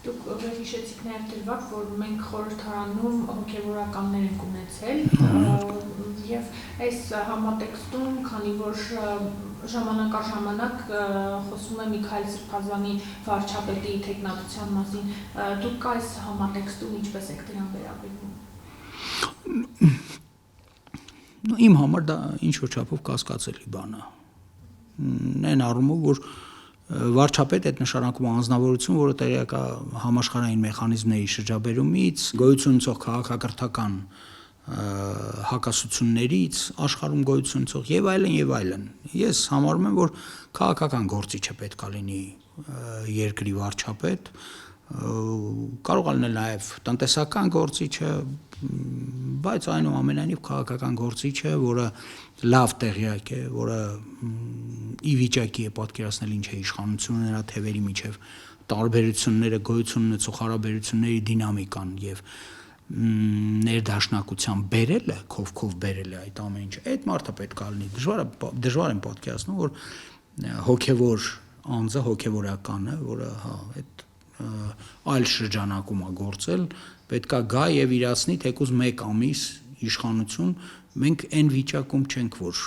Դուք վերհիշեցիք նաև դրվագ, որ մենք խորհրդարանում հոգևորականներ ենք ունեցել եւ այս համատեքստում, քանի որ ժամանակ առ ժամանակ խոսում է Միքայել Սրբազանի վարչապետի թեկնածության մասին, դուք այս համատեքստում ինչպես եք դրան վերաբերվում։ Իմ համար դա ինչ-որ չափով կասկածելի բան է։ Այն առումով, որ վարչապետ այդ նշանակում անձնավորություն, որը տեղյակ է համաշխարհային մեխանիզմների շրջաբերումից, գոյություն ունեցող քաղաքակրթական հակասություններից, աշխարհում գոյություն ունեցող եւ այլն։ Ես համարում եմ, որ քաղաքական գործիչը պետք է լինի երկրի վարչապետ, կարող է լինել նաև տնտեսական գործիչը, բայց այնուամենայնիվ քաղաքական գործիչը, որը լավ տեղյակ է, որը ի վիճակի է պատկերացնել ինչ է իշխանությունը, նրա թևերի միջև տարբերությունները, գոյություն ունեցող հարաբերությունների դինամիկան եւ ներդաշնակության բերելը, քով բերելը այդ ամեն ինչը, այդ մարդը պետք է լինի։ Դժվար եմ պատկերացնում, որ հոգևոր անձը, հոգևորականը, որը այդ այլ շրջանակում է գործել, պետքա գա եւ իրացնի թեկուզ 1 ամիս իշխանություն, մենք այն վիճակում չենք, որ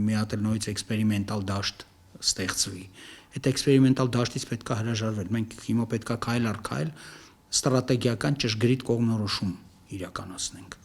մի հատ էլ նույնիսկ էքսպերիմենտալ դաշտ ստեղծվի։ Այդ էքսպերիմենտալ դաշտից պետքա հրաժարվել։ Մենք հիմա պետքա քայլ առ քայլ ստրատեգիական ճշգրիտ կողմնորոշում իրականացնենք։